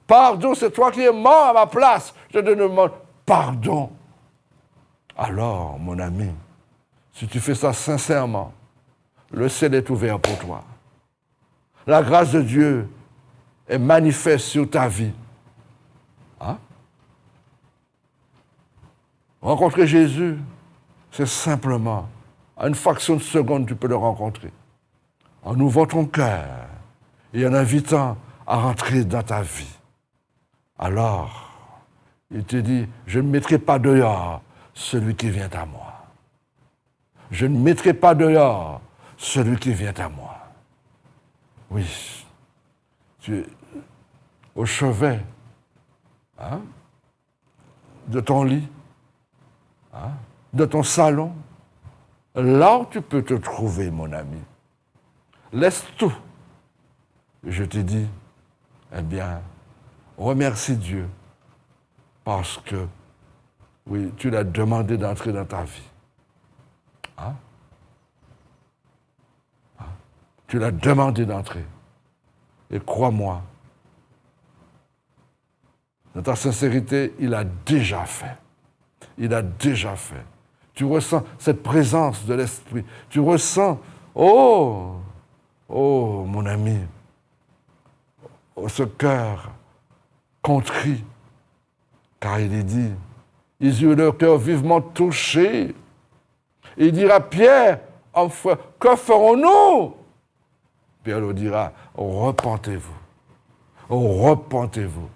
Pardon, c'est toi qui es mort à ma place. Je te demande pardon. Alors, mon ami, si tu fais ça sincèrement, le ciel est ouvert pour toi. La grâce de Dieu est manifeste sur ta vie. Rencontrer Jésus, c'est simplement, à une fraction de seconde, tu peux le rencontrer. En ouvrant ton cœur et en invitant à rentrer dans ta vie. Alors, il te dit, je ne mettrai pas dehors celui qui vient à moi. Je ne mettrai pas dehors celui qui vient à moi. Oui, tu es au chevet de ton lit, de ton salon, là où tu peux te trouver, mon ami. Laisse tout je te dis, eh bien, remercie Dieu parce que, oui, tu l'as demandé d'entrer dans ta vie. Hein? Hein? Tu l'as demandé d'entrer. Et crois-moi, dans ta sincérité, il a déjà fait. Il a déjà fait. Tu ressens cette présence de l'Esprit. Tu ressens, oh, mon ami, ce cœur contrit, car il est dit, ils eurent leur cœur vivement touché. Il dira, Pierre, enfin, que ferons-nous? Pierre leur dira, repentez-vous, repentez-vous.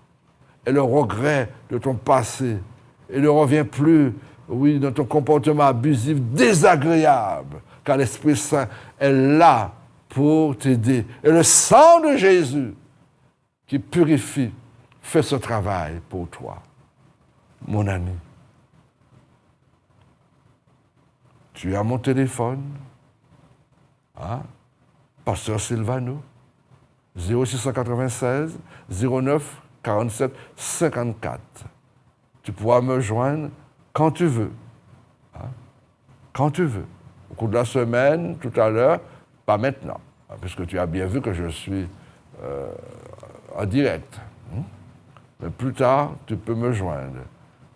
Et le regret de ton passé, il ne revient plus, oui, dans ton comportement abusif, désagréable, car l'Esprit Saint est là pour t'aider. Et le sang de Jésus qui purifie fait ce travail pour toi, mon ami. Tu as mon téléphone, hein? Pasteur Silvano, 0696 09 47 54. Tu pourras me joindre quand tu veux. Hein? Quand tu veux. Au cours de la semaine, tout à l'heure, pas maintenant, hein, puisque tu as bien vu que je suis en direct. Hein? Mais plus tard, tu peux me joindre.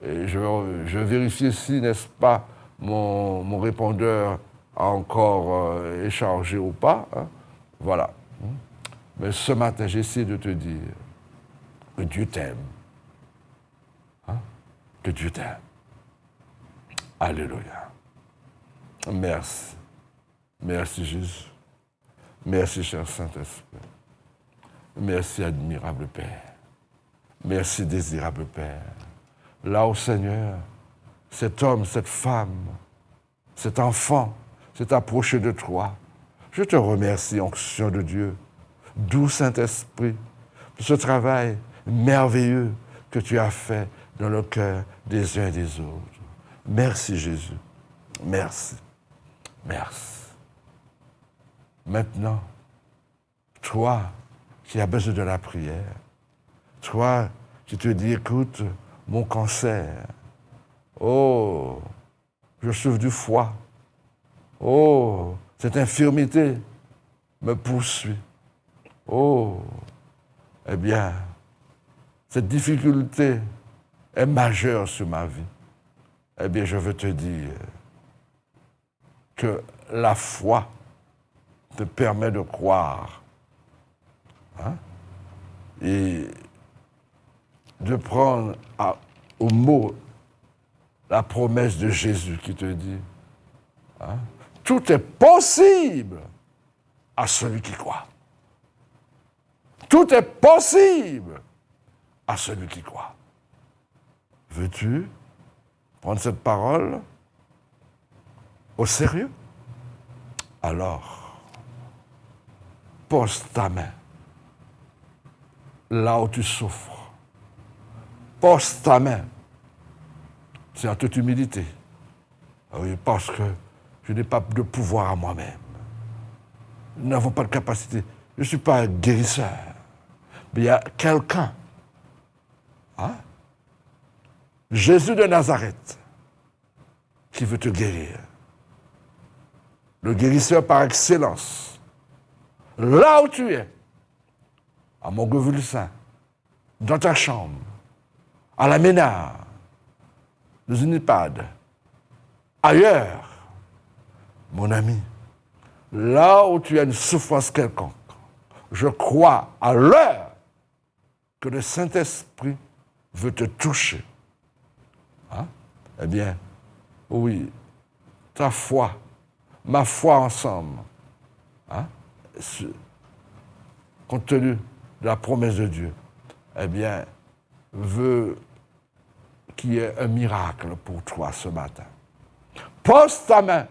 Et je vérifie si, n'est-ce pas, mon répondeur a encore échargé ou pas. Hein? Voilà. Mais ce matin, j'essaie de te dire que Dieu t'aime. Hein? Que Dieu t'aime. Alléluia. Merci. Merci Jésus. Merci cher Saint-Esprit. Merci admirable Père. Merci désirable Père. Là au Seigneur, cet homme, cette femme, cet enfant s'est approché de toi. Je te remercie, onction de Dieu, doux Saint-Esprit, pour ce travail merveilleux que tu as fait dans le cœur des uns et des autres. Merci Jésus. Merci. Merci. Maintenant, toi qui as besoin de la prière, toi qui te dis, écoute, mon cancer, oh, je souffre du foie, oh, cette infirmité me poursuit, oh, eh bien, cette difficulté est majeure sur ma vie. Eh bien, je veux te dire que la foi te permet de croire, hein, et de prendre au mot la promesse de Jésus qui te dit, hein, tout est possible à celui qui croit. Tout est possible à celui qui croit. Veux-tu prendre cette parole au sérieux? Alors, pose ta main là où tu souffres. Pose ta main. C'est en toute humilité. Oui, parce que je n'ai pas de pouvoir à moi-même. Nous n'avons pas de capacité. Je ne suis pas un guérisseur. Mais il y a quelqu'un, hein? Jésus de Nazareth, qui veut te guérir. Le guérisseur par excellence. Là où tu es, à Montgevulsin, dans ta chambre, à la Ménard, dans une EHPAD, ailleurs, mon ami, là où tu as une souffrance quelconque, je crois à l'heure que le Saint-Esprit veut te toucher. Hein? Eh bien, oui, ta foi, ma foi ensemble, hein? Compte tenu de la promesse de Dieu, eh bien, veut qu'il y ait un miracle pour toi ce matin. Pose ta main,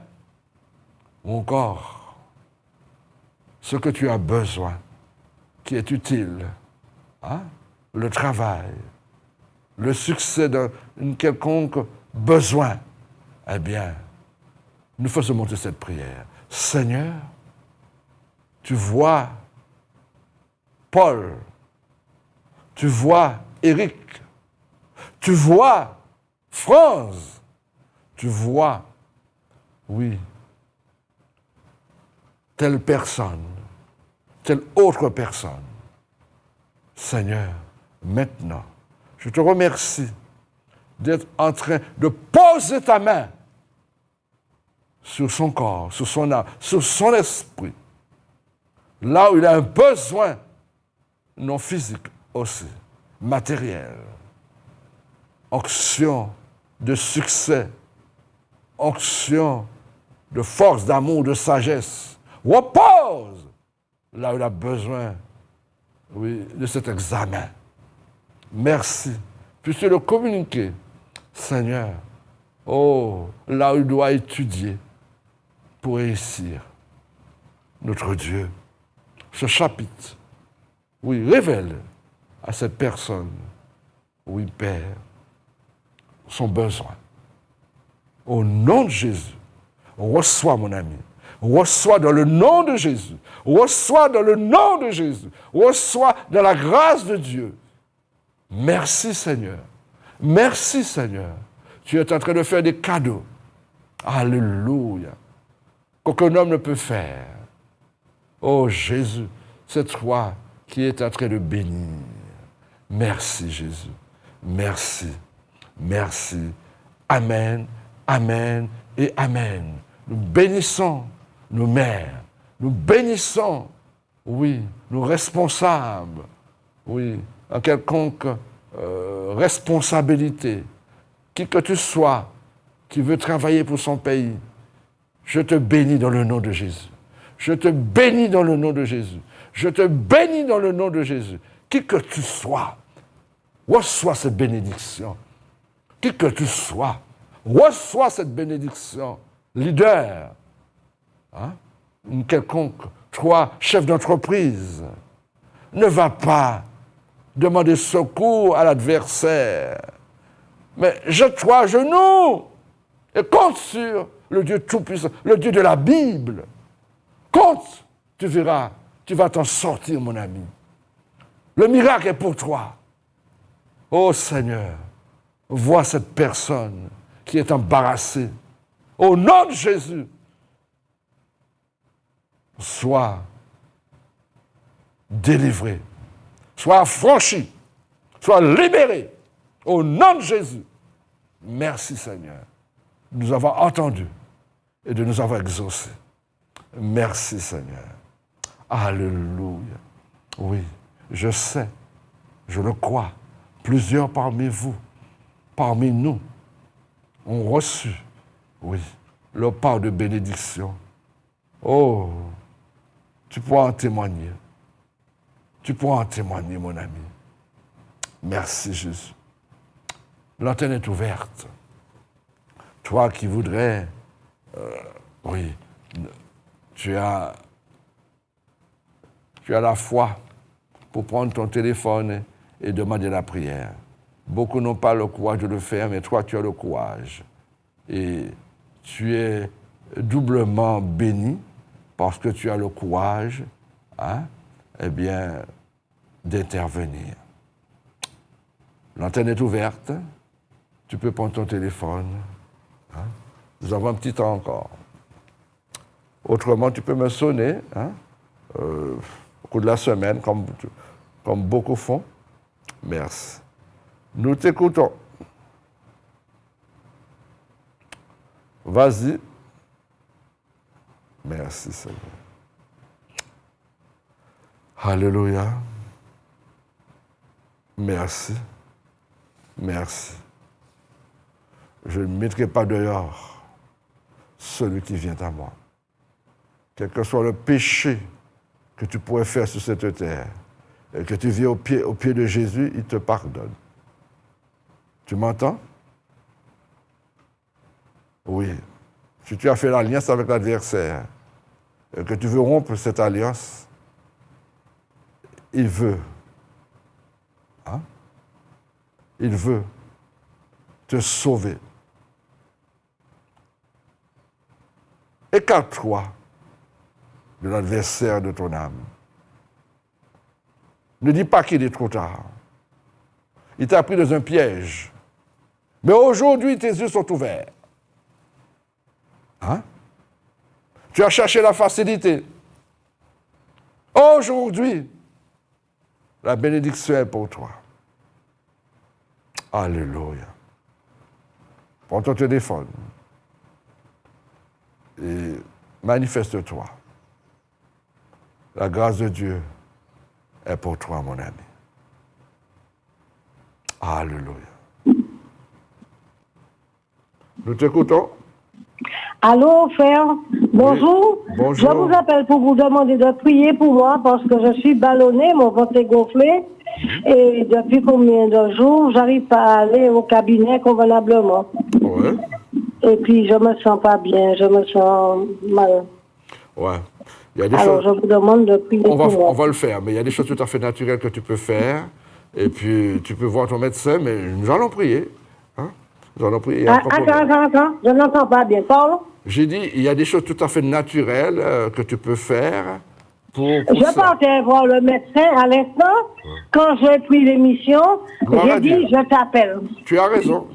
ou encore, ce que tu as besoin, qui est utile, hein? Le travail, le succès d'un quelconque besoin, eh bien, nous faisons monter cette prière. Seigneur, tu vois Paul. Tu vois Éric. Tu vois France. Tu vois, oui, telle personne, telle autre personne. Seigneur, maintenant, je te remercie d'être en train de poser ta main sur son corps, sur son âme, sur son esprit, là où il a un besoin, non physique aussi, matériel, onction de succès, onction de force, d'amour, de sagesse. Repose là où il a besoin, oui, de cet examen. Merci. Puisses-tu le communiquer, Seigneur, oh, là où il doit étudier pour réussir. Notre Dieu, ce chapitre, oui, révèle à cette personne, oui, Père, son besoin. Au nom de Jésus, reçois mon ami. Reçois dans le nom de Jésus. Reçois dans le nom de Jésus. Reçois dans la grâce de Dieu. Merci Seigneur. Merci Seigneur. Tu es en train de faire des cadeaux. Alléluia. Qu'aucun homme ne peut faire. Oh Jésus, c'est toi qui es en train de bénir. Merci Jésus. Merci. Merci. Amen, amen et amen. Nous bénissons nos mères. Nous bénissons, oui, nos responsables. Oui, en quelconque responsabilité. Qui que tu sois, qui veut travailler pour son pays, je te bénis dans le nom de Jésus. Je te bénis dans le nom de Jésus. Je te bénis dans le nom de Jésus. Qui que tu sois, reçois cette bénédiction. Qui que tu sois, reçois cette bénédiction. Leader, hein? Une quelconque, toi, chef d'entreprise, ne va pas demander secours à l'adversaire. Mais jette-toi à genoux et compte sur le Dieu Tout-Puissant, le Dieu de la Bible. Compte, tu verras, tu vas t'en sortir, mon ami. Le miracle est pour toi. Oh Seigneur, vois cette personne qui est embarrassée. Au nom de Jésus, sois délivré, sois affranchi, sois libéré. Au nom de Jésus. Merci Seigneur de nous avoir entendus et de nous avoir exaucés. Merci Seigneur. Alléluia. Oui, je sais, je le crois. Plusieurs parmi vous, parmi nous, ont reçu, oui, le part de bénédiction. Oh, tu pourras en témoigner. Tu pourras en témoigner, mon ami. Merci Jésus. L'antenne est ouverte. Toi qui voudrais, oui, tu as la foi pour prendre ton téléphone et demander la prière. Beaucoup n'ont pas le courage de le faire, mais toi, tu as le courage. Et tu es doublement béni parce que tu as le courage, hein, eh bien, d'intervenir. L'antenne est ouverte. Tu peux prendre ton téléphone. Hein. Nous avons un petit temps encore. Autrement, tu peux me sonner, hein, au cours de la semaine, comme beaucoup font. Merci. Nous t'écoutons. Vas-y. Merci, Seigneur. Alléluia. Merci. Merci. Je ne mettrai pas dehors celui qui vient à moi. Quel que soit le péché que tu pourrais faire sur cette terre, et que tu viens au pied de Jésus, il te pardonne. Tu m'entends? Oui. Si tu as fait l'alliance avec l'adversaire, et que tu veux rompre cette alliance, il veut. Hein? Il veut te sauver. Écarte-toi de l'adversaire de ton âme. Ne dis pas qu'il est trop tard. Il t'a pris dans un piège. Mais aujourd'hui, tes yeux sont ouverts. Hein? Tu as cherché la facilité. Aujourd'hui, la bénédiction est pour toi. Alléluia. Prends ton téléphone et manifeste-toi. La grâce de Dieu est pour toi, mon ami. Alléluia. Nous t'écoutons. Allô, frère. Bonjour. Oui, bonjour. Je vous appelle pour vous demander de prier pour moi parce que je suis ballonnée, mon ventre est gonflé. Et depuis combien de jours, j'arrive pas à aller au cabinet convenablement. Ouais. Et puis, je me sens pas bien, je me sens mal. Ouais. Il y a des Alors, choses... je vous demande de prier pour moi. On va le faire, mais il y a des choses tout à fait naturelles que tu peux faire. Et puis, tu peux voir ton médecin, mais nous allons prier. Hein? Nous allons prier. Attends. Je n'entends pas bien. Parle. J'ai dit, il y a des choses tout à fait naturelles que tu peux faire pour Je ça. partais voir le médecin à l'instant. Quand j'ai pris l'émission, Gloire à j'ai Dieu. dit, je t'appelle. Tu as raison.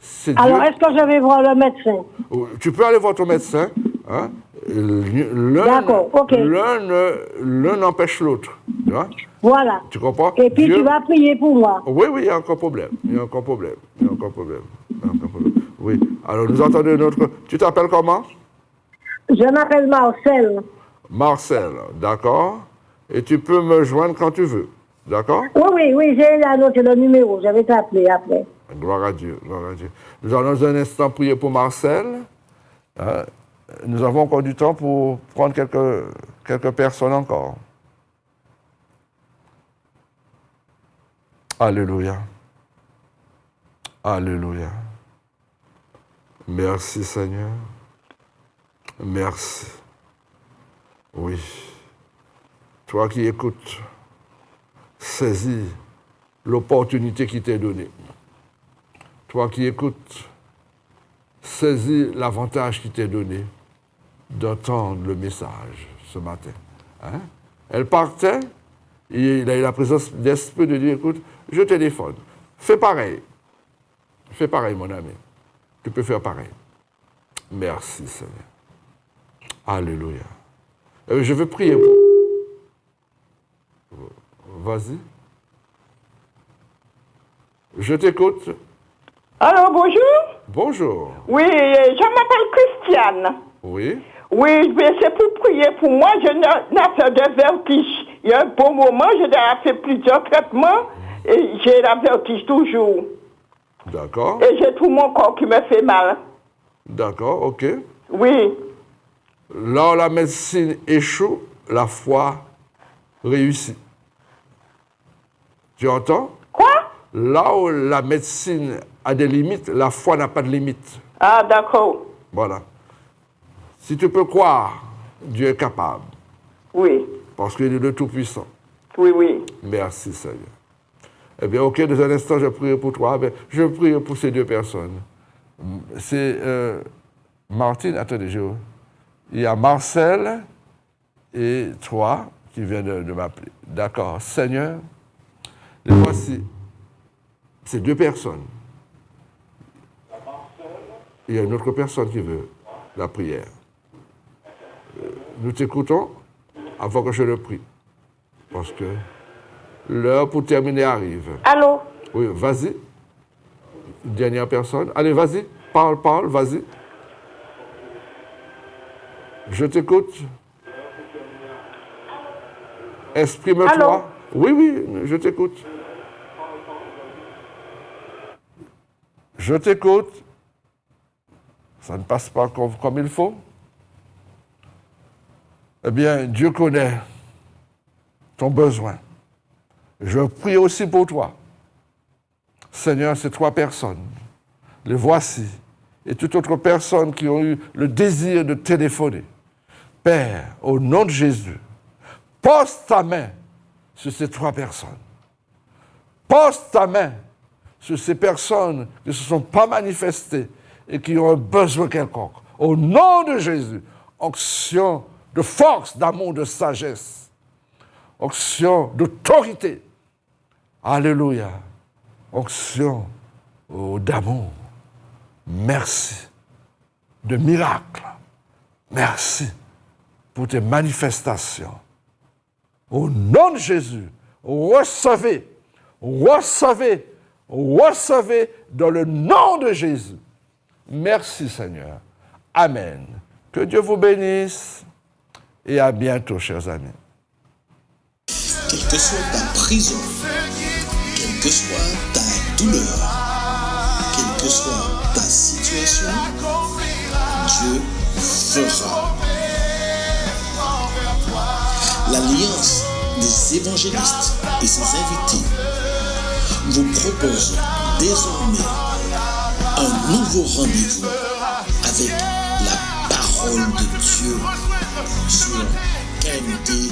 C'est Alors, Dieu. est-ce que je vais voir le médecin? Tu peux aller voir ton médecin. Hein? D'accord, ok. L'un n'empêche l'autre. Tu vois? Voilà. Tu comprends? Et puis, Dieu- tu vas prier pour moi. Oui, il y a encore problème. Oui. Alors, nous entendons une autre. Tu t'appelles comment? Je m'appelle Marcel. Marcel, d'accord? Et tu peux me joindre quand tu veux. D'accord? Oui, j'ai annoté le numéro. Je vais t'appeler après. Gloire à Dieu. Nous allons un instant prier pour Marcel. Hein? Nous avons encore du temps pour prendre quelques personnes encore. Alléluia. Merci Seigneur. Merci. Oui. Toi qui écoutes, saisis l'opportunité qui t'est donnée. Toi qui écoutes, saisis l'avantage qui t'est donné d'entendre le message ce matin. Hein? Elle partait, et il a eu la présence d'esprit de dire, écoute, je téléphone. Fais pareil. Fais pareil, mon ami. Tu peux faire pareil. Merci, Seigneur. Alléluia. Je veux prier pour... Vas-y. Je t'écoute. Alors, bonjour. Bonjour. Oui, je m'appelle Christiane. Oui. Oui, c'est pour prier pour moi. Je n'ai fait de vertige. Il y a un bon moment, j'ai fait plusieurs traitements et j'ai la vertige toujours. D'accord. Et j'ai tout mon corps qui me fait mal. D'accord, ok. Oui. Là où la médecine échoue, la foi réussit. Tu entends? Quoi? Là où la médecine a des limites, la foi n'a pas de limites. Ah, d'accord. Voilà. Si tu peux croire, Dieu est capable. Oui. Parce qu'il est le Tout-Puissant. Oui. Merci, Seigneur. Eh bien, ok, dans un instant, je prie pour toi. Eh bien, je prie pour ces deux personnes. C'est Martine, attendez, il y a Marcel et toi qui viennent de m'appeler. D'accord. Seigneur, les voici. Ces deux personnes. Il y a une autre personne qui veut la prière. Nous t'écoutons avant que je le prie. Parce que l'heure pour terminer arrive. Allô? Oui, vas-y. Une dernière personne. Allez, vas-y. Parle, vas-y. Je t'écoute. Exprime-toi. Allô? Oui, je t'écoute. Je t'écoute. Ça ne passe pas comme il faut. Eh bien, Dieu connaît ton besoin. Je prie aussi pour toi. Seigneur, ces trois personnes, les voici, et toute autre personne qui ont eu le désir de téléphoner. Père, au nom de Jésus, pose ta main sur ces trois personnes. Pose ta main sur ces personnes qui ne se sont pas manifestées et qui ont un besoin quelconque. Au nom de Jésus, onction de force, d'amour, de sagesse. onction d'autorité. Alléluia. Onction d'amour. Merci. De miracles. Merci pour tes manifestations. Au nom de Jésus, recevez dans le nom de Jésus. Merci Seigneur. Amen. Que Dieu vous bénisse et à bientôt, chers amis. Quelle que soit ta prison, quelle que soit ta douleur, quelle que soit ta situation, Dieu fera. L'Alliance des évangélistes et ses invités vous propose désormais un nouveau rendez-vous avec la parole de Dieu sur KMT